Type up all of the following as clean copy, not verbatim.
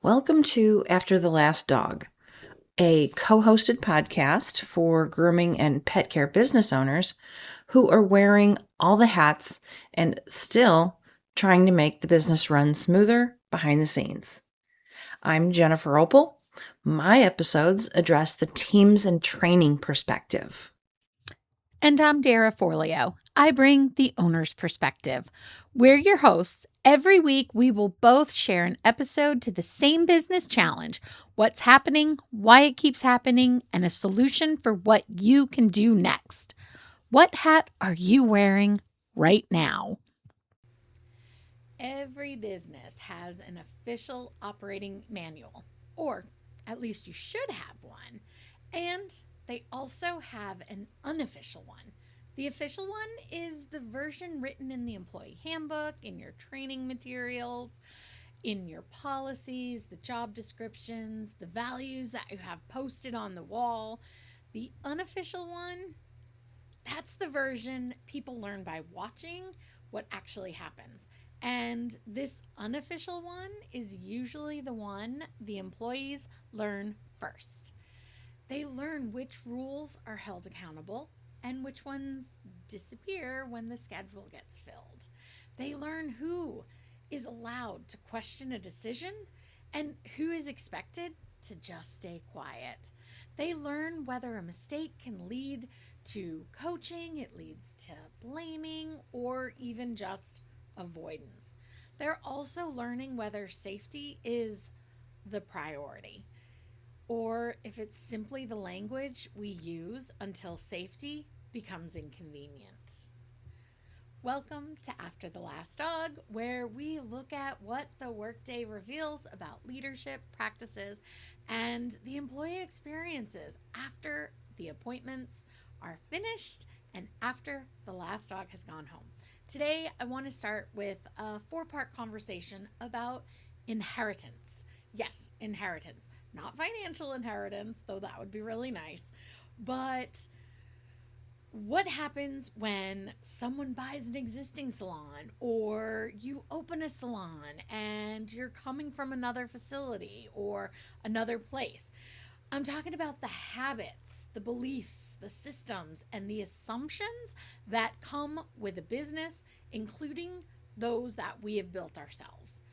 Welcome to After the Last Dog, a co-hosted podcast for grooming and pet care business owners who are wearing all the hats and still trying to make the business run smoother behind the scenes. I'm Jennifer Opel. My episodes address the teams and training perspective. And I'm Dara Forleo. I bring the owner's perspective. We're your hosts. Every week, we will both share an episode to the same business challenge, what's happening, why it keeps happening, and a solution for what you can do next. What hat are you wearing right now? Every business has an official operating manual, or at least you should have one. And they also have an unofficial one. The official one is the version written in the employee handbook, in your training materials, in your policies, the job descriptions, the values that you have posted on the wall. The unofficial one, that's the version people learn by watching what actually happens. And this unofficial one is usually the one the employees learn first. They learn which rules are held accountable and which ones disappear when the schedule gets filled. They learn who is allowed to question a decision and who is expected to just stay quiet. They learn whether a mistake can lead to coaching, it leads to blaming, or even just avoidance. They're also learning whether safety is the priority, or if it's simply the language we use until safety becomes inconvenient. Welcome to After the Last Dog, where we look at what the workday reveals about leadership practices and the employee experiences after the appointments are finished and after the last dog has gone home. Today, I want to start with a 4-part conversation about inheritance. Yes, inheritance. Not financial inheritance, though that would be really nice, but what happens when someone buys an existing salon or you open a salon and you're coming from another facility or another place? I'm talking about the habits, the beliefs, the systems, and the assumptions that come with a business, including those that we have built ourselves.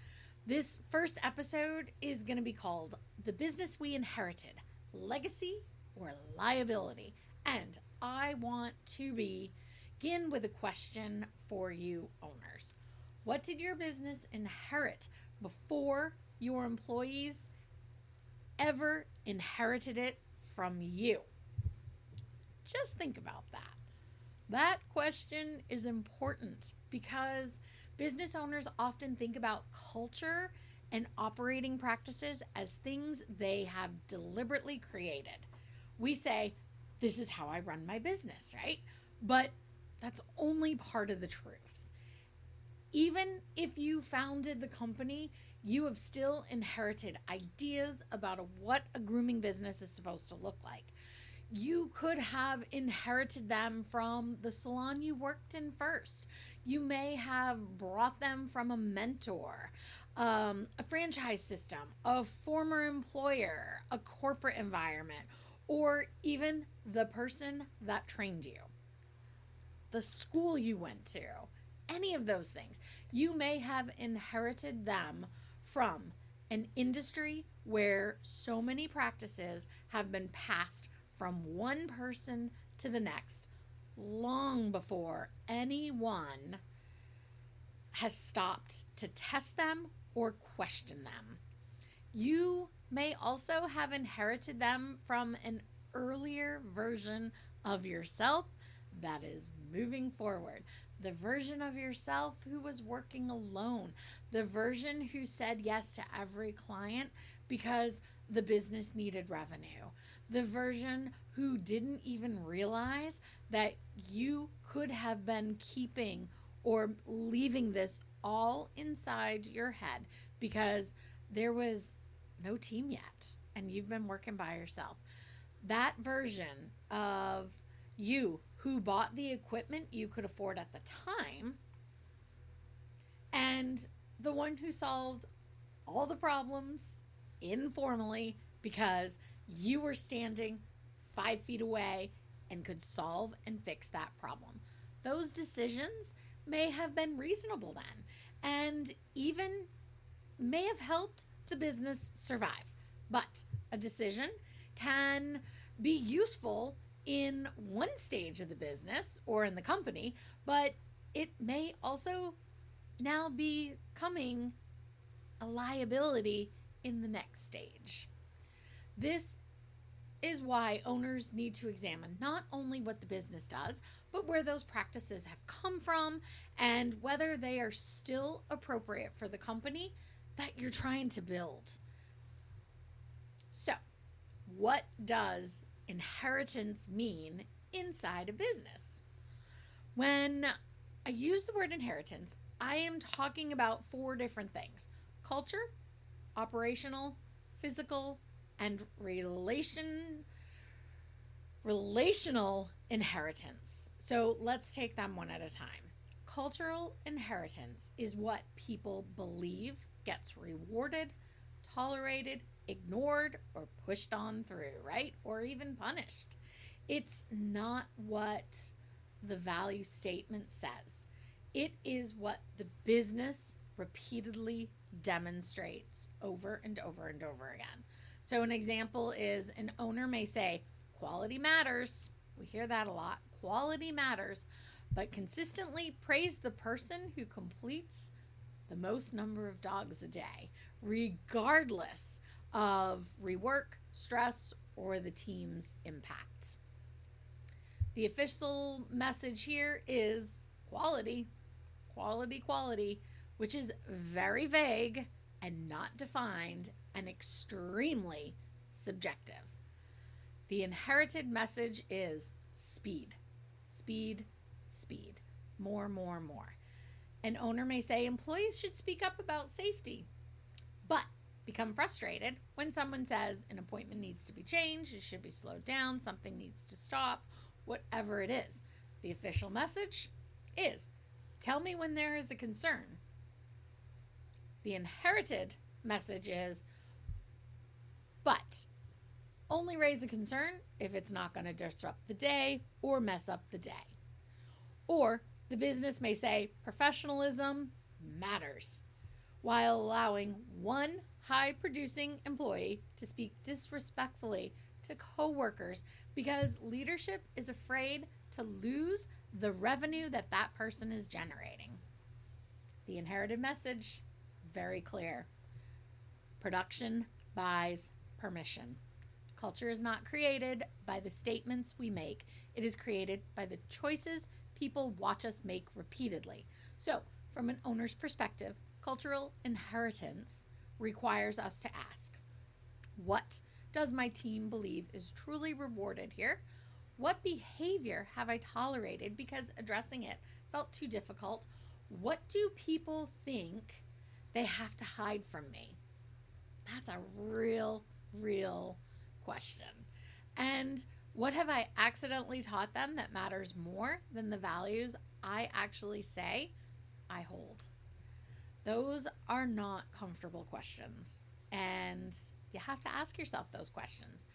This first episode is going to be called The Business We Inherited, Legacy or Liability. And I want to begin with a question for you owners. What did your business inherit before your employees ever inherited it from you? Just think about that. That question is important because business owners often think about culture and operating practices as things they have deliberately created. We say, this is how I run my business, right? But that's only part of the truth. Even if you founded the company, you have still inherited ideas about what a grooming business is supposed to look like. You could have inherited them from the salon you worked in first. You may have brought them from a mentor, a franchise system, a former employer, a corporate environment, or even the person that trained you, the school you went to, any of those things. You may have inherited them from an industry where so many practices have been passed from one person to the next long before anyone has stopped to test them or question them. You may also have inherited them from an earlier version of yourself that is moving forward. The version of yourself who was working alone, the version who said yes to every client because the business needed revenue, the version who didn't even realize that you could have been keeping or leaving this all inside your head because there was no team yet and you've been working by yourself. That version of you who bought the equipment you could afford at the time and the one who solved all the problems informally because you were standing 5 feet away and could solve and fix that problem. Those decisions may have been reasonable then and even may have helped the business survive. But a decision can be useful in one stage of the business or in the company, but it may also now be becoming a liability in the next stage. This is why owners need to examine not only what the business does, but where those practices have come from and whether they are still appropriate for the company that you're trying to build. So, what does inheritance mean inside a business? When I use the word inheritance, I am talking about 4 different things: culture, operational, physical, and relational inheritance. So let's take them one at a time. Cultural inheritance is what people believe gets rewarded, tolerated, ignored, or pushed on through, right? Or even punished. It's not what the value statement says. It is what the business repeatedly demonstrates over and over and over again. So, an example is an owner may say, quality matters. We hear that a lot. Quality matters, but consistently praise the person who completes the most number of dogs a day, regardless of rework, stress, or the team's impact. The official message here is quality, quality, quality, which is very vague and not defined and extremely subjective. The inherited message is speed, speed, speed, more, more, more. An owner may say employees should speak up about safety, but become frustrated when someone says an appointment needs to be changed, it should be slowed down, something needs to stop, whatever it is. The official message is, tell me when there is a concern. The inherited message is, but only raise a concern if it's not going to disrupt the day or mess up the day. Or the business may say professionalism matters, while allowing one high producing employee to speak disrespectfully to coworkers because leadership is afraid to lose the revenue that that person is generating. The inherited message, very clear. Production buys permission. Culture is not created by the statements we make. It is created by the choices people watch us make repeatedly. So, from an owner's perspective, cultural inheritance requires us to ask, what does my team believe is truly rewarded here? What behavior have I tolerated because addressing it felt too difficult? What do people think they have to hide from me? That's a real question. And what have I accidentally taught them that matters more than the values I actually say I hold? Those are not comfortable questions. And you have to ask yourself those questions.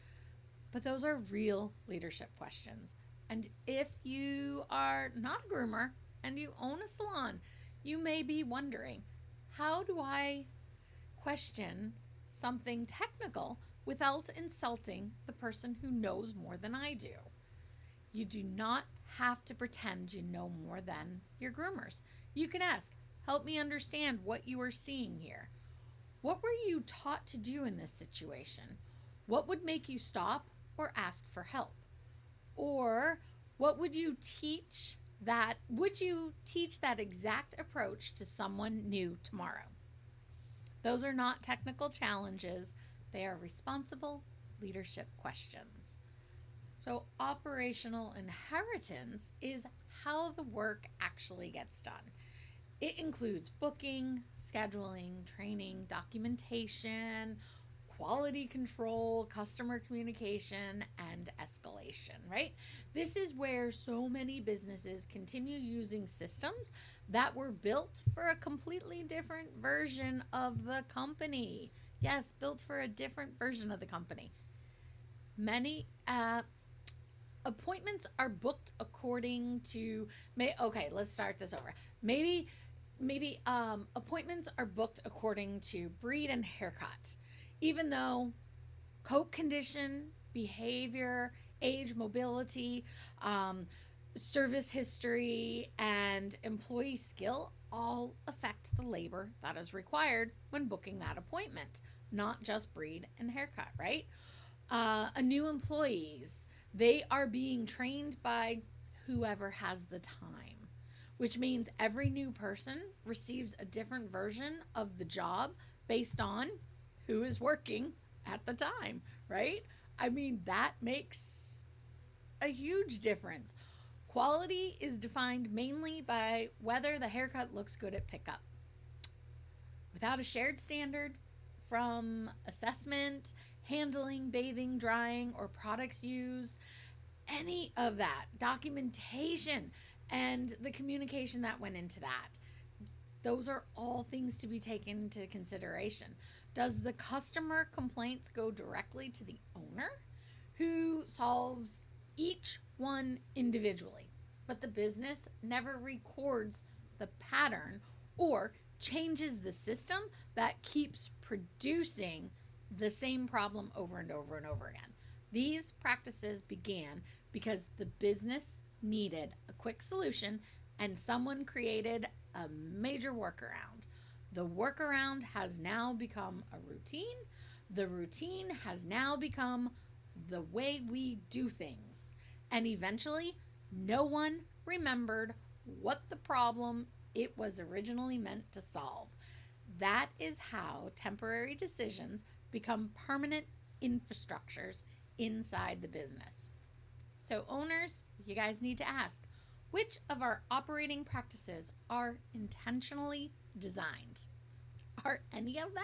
But those are real leadership questions. And if you are not a groomer and you own a salon, you may be wondering, how do I question something technical without insulting the person who knows more than I do? You do not have to pretend you know more than your groomers. You can ask, help me understand what you are seeing here. What were you taught to do in this situation? What would make you stop or ask for help? Or what would you teach that exact approach to someone new tomorrow? Those are not technical challenges. They are responsible leadership questions. So operational inheritance is how the work actually gets done. It includes booking, scheduling, training, documentation, quality control, customer communication, and escalation, right? This is where so many businesses continue using systems that were built for a completely different version of the company. Yes, built for a different version of the company. Many appointments are booked according to okay, let's start this over. Maybe appointments are booked according to breed and haircut, even though coat condition, behavior, age, mobility, um, service history, and employee skill all affect the labor that is required when booking that appointment, not just breed and haircut, right? A new employees, they are being trained by whoever has the time, which means every new person receives a different version of the job based on who is working at the time, right? I mean, that makes a huge difference. Quality is defined mainly by whether the haircut looks good at pickup. Without a shared standard from assessment, handling, bathing, drying, or products used, any of that documentation and the communication that went into that, those are all things to be taken into consideration. Does the customer complaints go directly to the owner, who solves each one individually, but the business never records the pattern or changes the system that keeps producing the same problem over and over and over again? These practices began because the business needed a quick solution and someone created a major workaround. The workaround has now become a routine. The routine has now become the way we do things. And eventually, no one remembered what the problem it was originally meant to solve. That is how temporary decisions become permanent infrastructures inside the business. So, owners, you guys need to ask, which of our operating practices are intentionally designed? Are any of them?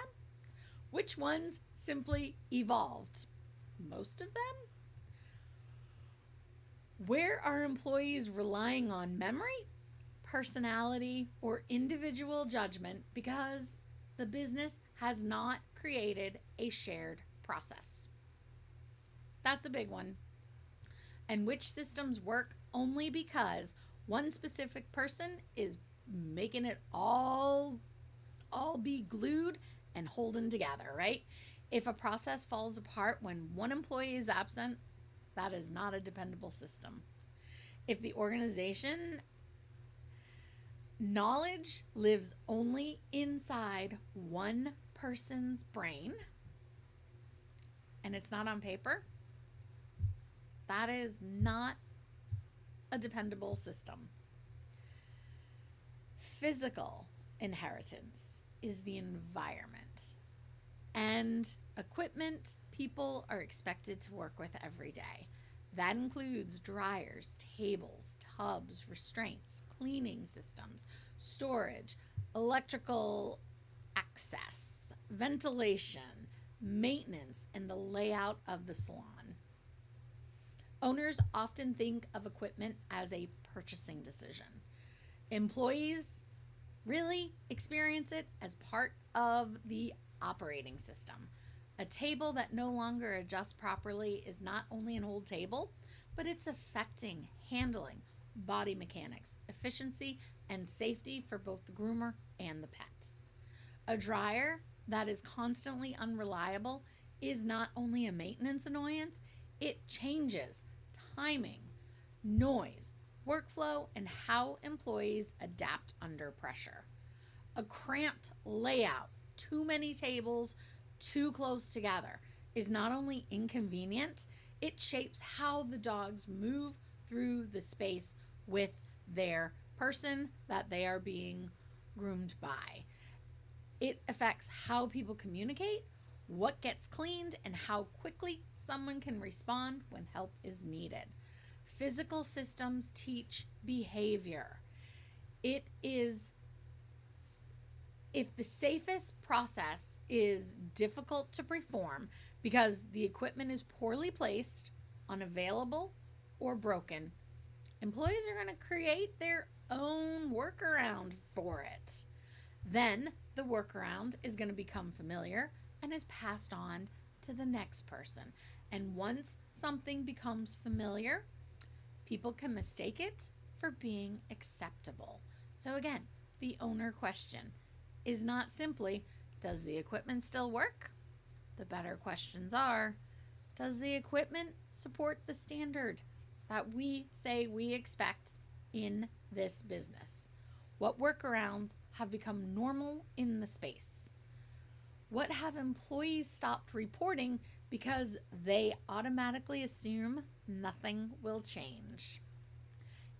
Which ones simply evolved? Most of them? Where are employees relying on memory, personality, or individual judgment because the business has not created a shared process? That's a big one. And which systems work only because one specific person is making it all be glued and holding together, right? If a process falls apart when one employee is absent, that is not a dependable system. If the organization knowledge lives only inside one person's brain and it's not on paper, that is not a dependable system. Physical inheritance is the environment and equipment people are expected to work with every day. That includes dryers, tables, tubs, restraints, cleaning systems, storage, electrical access, ventilation, maintenance, and the layout of the salon. Owners often think of equipment as a purchasing decision. Employees really experience it as part of the operating system. A table that no longer adjusts properly is not only an old table, but it's affecting handling, body mechanics, efficiency, and safety for both the groomer and the pet. A dryer that is constantly unreliable is not only a maintenance annoyance, it changes timing, noise, workflow, and how employees adapt under pressure. A cramped layout, too many tables, too close together, is not only inconvenient, it shapes how the dogs move through the space with their person that they are being groomed by. It affects how people communicate, what gets cleaned, and how quickly someone can respond when help is needed. Physical systems teach behavior. It is, if the safest process is difficult to perform because the equipment is poorly placed, unavailable, or broken, employees are going to create their own workaround for it. Then the workaround is going to become familiar, and is passed on to the next person. And once something becomes familiar, people can mistake it for being acceptable. So, again, the owner question is not simply, does the equipment still work? The better questions are, does the equipment support the standard that we say we expect in this business? What workarounds have become normal in the space? What have employees stopped reporting because they automatically assume nothing will change?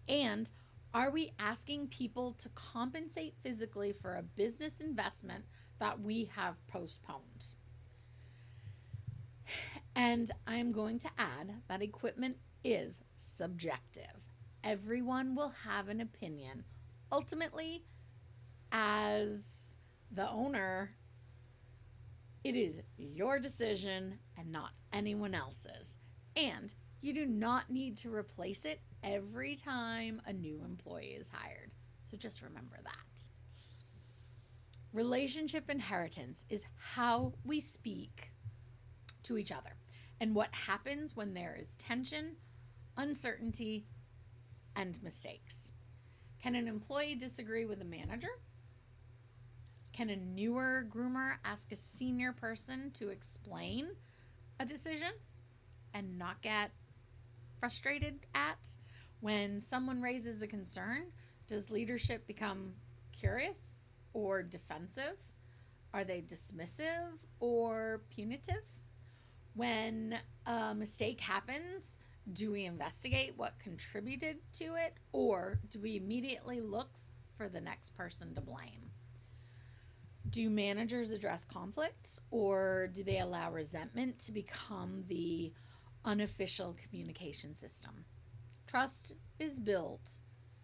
And are we asking people to compensate physically for a business investment that we have postponed? And I'm going to add that equipment is subjective. Everyone will have an opinion. Ultimately, as the owner, it is your decision and not anyone else's. And you do not need to replace it every time a new employee is hired. So just remember that. Relationship inheritance is how we speak to each other and what happens when there is tension, uncertainty, and mistakes. Can an employee disagree with a manager? Can a newer groomer ask a senior person to explain a decision and not get frustrated at? When someone raises a concern, does leadership become curious or defensive? Are they dismissive or punitive? When a mistake happens, do we investigate what contributed to it, or do we immediately look for the next person to blame? Do managers address conflicts, or do they allow resentment to become the unofficial communication system? Trust is built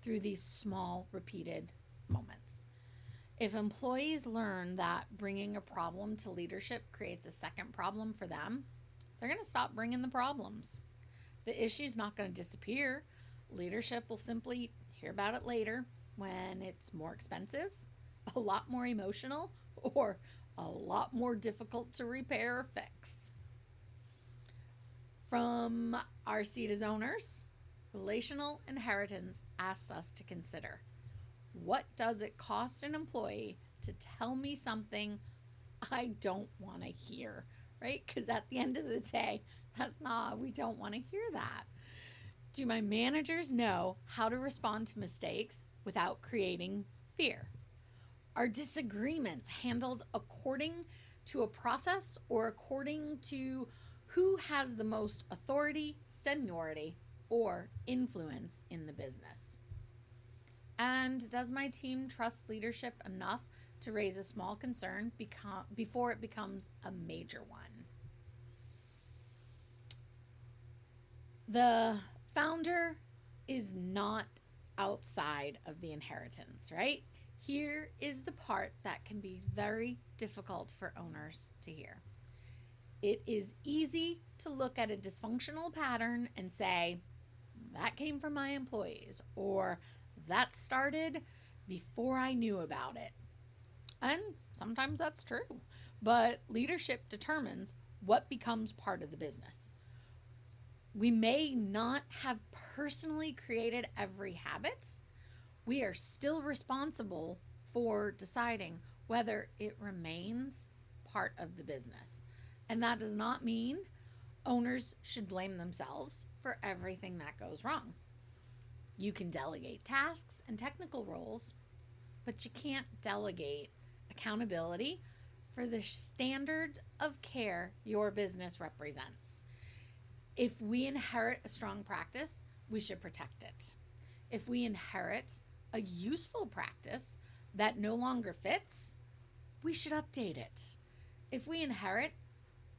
through these small, repeated moments. If employees learn that bringing a problem to leadership creates a second problem for them, they're going to stop bringing the problems. The issue's not going to disappear. Leadership will simply hear about it later when it's more expensive, a lot more emotional, or a lot more difficult to repair or fix. From our seat as owners, relational inheritance asks us to consider, what does it cost an employee to tell me something I don't want to hear, right? Because at the end of the day, we don't want to hear that. Do my managers know how to respond to mistakes without creating fear? Are disagreements handled according to a process or according to who has the most authority, seniority, or influence in the business? And does my team trust leadership enough to raise a small concern before it becomes a major one? The founder is not outside of the inheritance, right? Here is the part that can be very difficult for owners to hear. It is easy to look at a dysfunctional pattern and say, that came from my employees, or that started before I knew about it. And sometimes that's true, but leadership determines what becomes part of the business. We may not have personally created every habit. We are still responsible for deciding whether it remains part of the business. And that does not mean owners should blame themselves for everything that goes wrong. You can delegate tasks and technical roles, but you can't delegate accountability for the standard of care your business represents. If we inherit a strong practice, we should protect it. If we inherit a useful practice that no longer fits, we should update it. If we inherit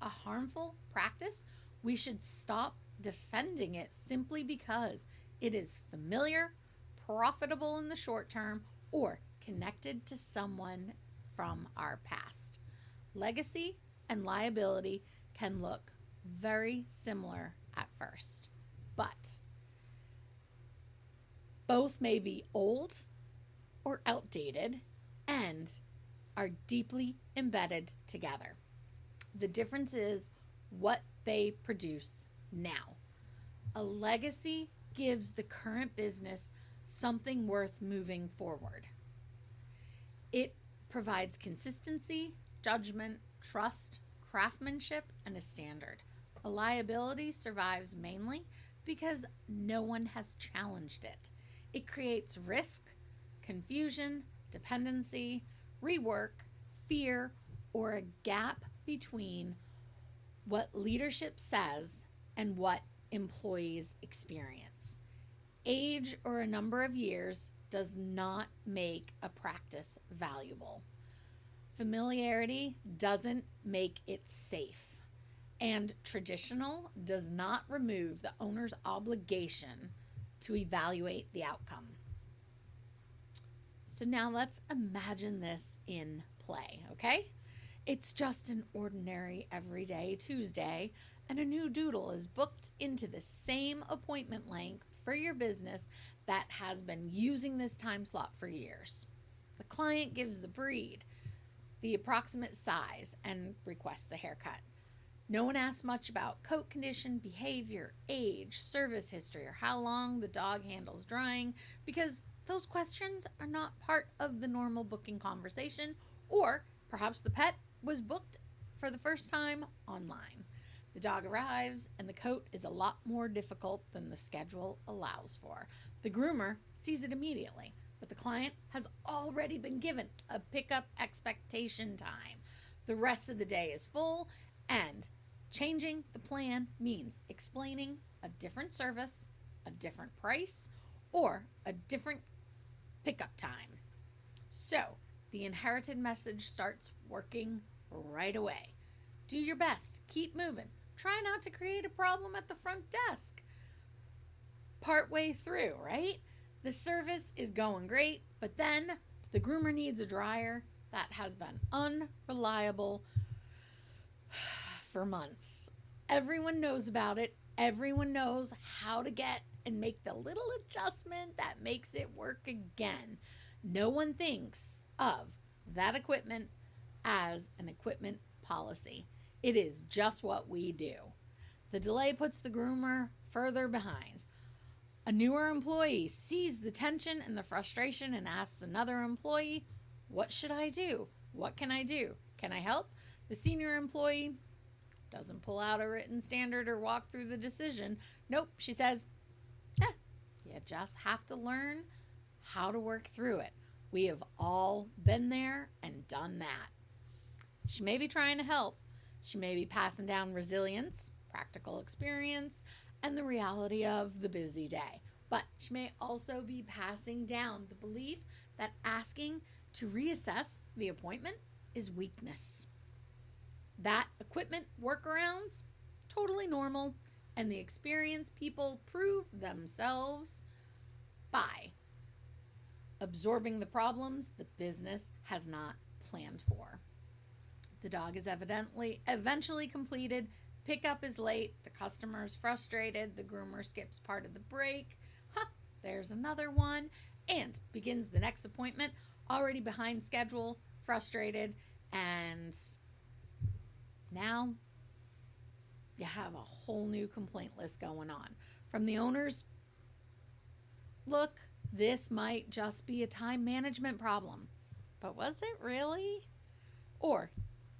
a harmful practice, we should stop defending it simply because it is familiar, profitable in the short term, or connected to someone from our past. Legacy and liability can look very similar at first, but both may be old or outdated and are deeply embedded together. The difference is what they produce now. A legacy gives the current business something worth moving forward. It provides consistency, judgment, trust, craftsmanship, and a standard. A liability survives mainly because no one has challenged it. It creates risk, confusion, dependency, rework, fear, or a gap between what leadership says and what employees experience. Age or a number of years does not make a practice valuable. Familiarity doesn't make it safe. And traditional does not remove the owner's obligation to evaluate the outcome. So now let's imagine this in play, okay? It's just an ordinary everyday Tuesday, and a new doodle is booked into the same appointment length for your business that has been using this time slot for years. The client gives the breed, the approximate size, and requests a haircut. No one asks much about coat condition, behavior, age, service history, or how long the dog handles drying, because those questions are not part of the normal booking conversation, or perhaps the pet was booked for the first time online. The dog arrives, and the coat is a lot more difficult than the schedule allows for. The groomer sees it immediately, but the client has already been given a pickup expectation time. The rest of the day is full, and changing the plan means explaining a different service, a different price, or a different pickup time. So the inherited message starts working right away. Do your best. Keep moving. Try not to create a problem at the front desk. Partway through, right? The service is going great, but then the groomer needs a dryer that has been unreliable for months. Everyone knows about it. Everyone knows how to get and make the little adjustment that makes it work again. No one thinks of that equipment as an equipment policy. It is just what we do. The delay puts the groomer further behind. A newer employee sees the tension and the frustration and asks another employee, "What should I do? What can I do? Can I help?" The senior employee doesn't pull out a written standard or walk through the decision. Nope, she says, you just have to learn how to work through it. We have all been there and done that. She may be trying to help. She may be passing down resilience, practical experience, and the reality of the busy day. But she may also be passing down the belief that asking to reassess the appointment is weakness. That equipment workarounds, totally normal, and the experienced people prove themselves by absorbing the problems the business has not planned for. The dog is eventually completed. Pickup is late. The customer is frustrated. The groomer skips part of the break. There's another one. And begins the next appointment already behind schedule, frustrated, and now you have a whole new complaint list going on. From the owner's look, this might just be a time management problem. But was it really? Or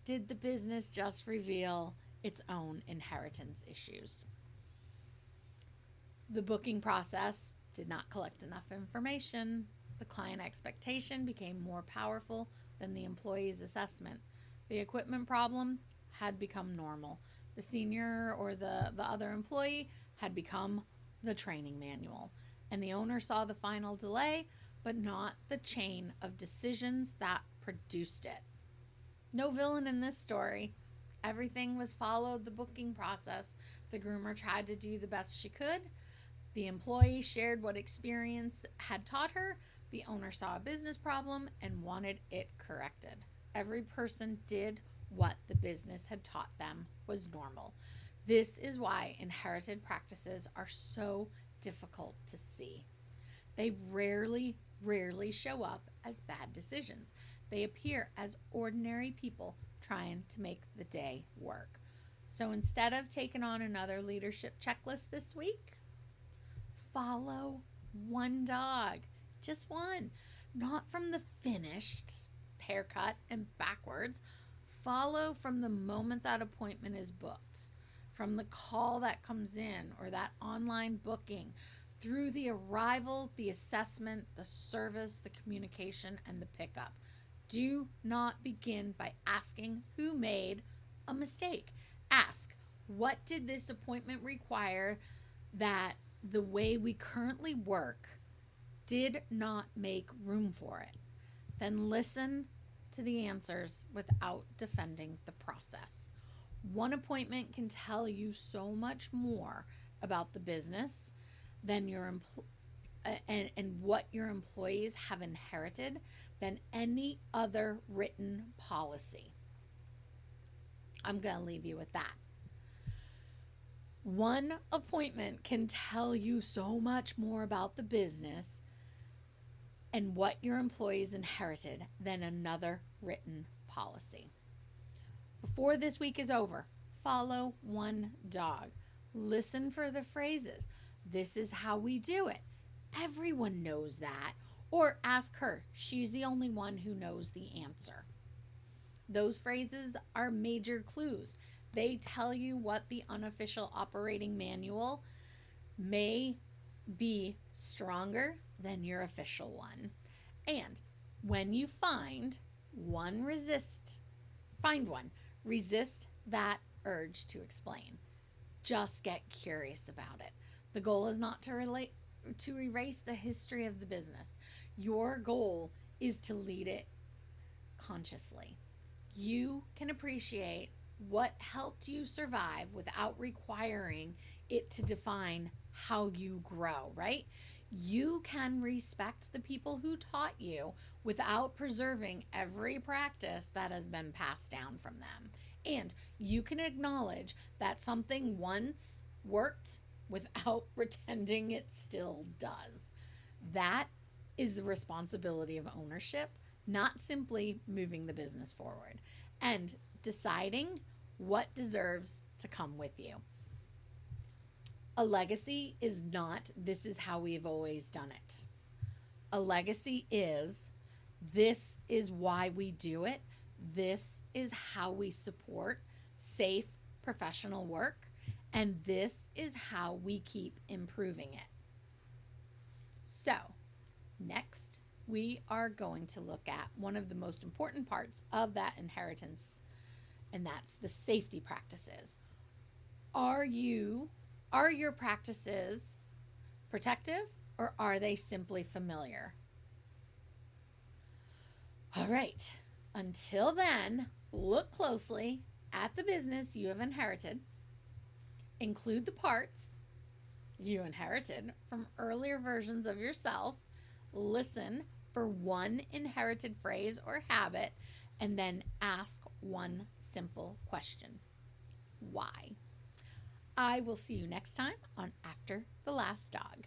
did the business just reveal its own inheritance issues? The booking process did not collect enough information. The client expectation became more powerful than the employee's assessment. The equipment problem had become normal. The senior or the other employee had become the training manual. And the owner saw the final delay, but not the chain of decisions that produced it. No villain in this story. Everything was followed the booking process. The groomer tried to do the best she could. The employee shared what experience had taught her. The owner saw a business problem and wanted it corrected. Every person did what the business had taught them was normal. This is why inherited practices are so difficult to see. They rarely show up as bad decisions. They appear as ordinary people trying to make the day work. So instead of taking on another leadership checklist this week, follow one dog, just one, not from the finished haircut and backwards. Follow from the moment that appointment is booked, from the call that comes in or that online booking, through the arrival, the assessment, the service, the communication, and the pickup. Do not begin by asking who made a mistake. Ask, what did this appointment require that the way we currently work did not make room for it? Then listen to the answers without defending the process. One appointment can tell you so much more about the business than and what your employees have inherited than any other written policy. I'm going to leave you with that. One appointment can tell you so much more about the business and what your employees inherited than another written policy. Before this week is over, follow one dog. Listen for the phrases. This is how we do it. Everyone knows that. Or ask her. She's the only one who knows the answer. Those phrases are major clues. They tell you what the unofficial operating manual may be stronger than your official one. And when you find one, resist that urge to explain. Just get curious about it. The goal is not to erase the history of the business. Your goal is to lead it consciously. You can appreciate what helped you survive without requiring it to define how you grow, right? You can respect the people who taught you without preserving every practice that has been passed down from them. And you can acknowledge that something once worked without pretending it still does. That is the responsibility of ownership, not simply moving the business forward and deciding what deserves to come with you. A legacy is not, this is how we've always done it. A legacy is, this is why we do it. This is how we support safe professional work. And this is how we keep improving it. So, next, we are going to look at one of the most important parts of that inheritance, and that's the safety practices. Are your practices protective, or are they simply familiar? All right. Until then, look closely at the business you have inherited. Include the parts you inherited from earlier versions of yourself. Listen for one inherited phrase or habit, and then ask one simple question. Why? I will see you next time on After the Last Dog.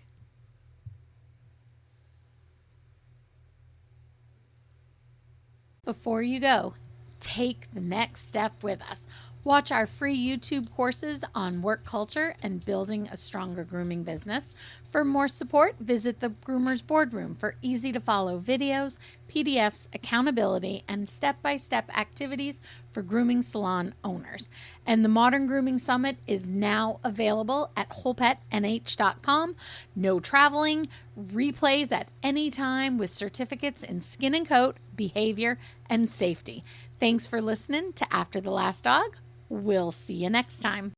Before you go, take the next step with us. Watch our free YouTube courses on work culture and building a stronger grooming business. For more support, visit the Groomer's Boardroom for easy-to-follow videos, PDFs, accountability, and step-by-step activities for grooming salon owners. And the Modern Grooming Summit is now available at wholepetnh.com. No traveling, replays at any time with certificates in skin and coat, behavior, and safety. Thanks for listening to After the Last Dog. We'll see you next time.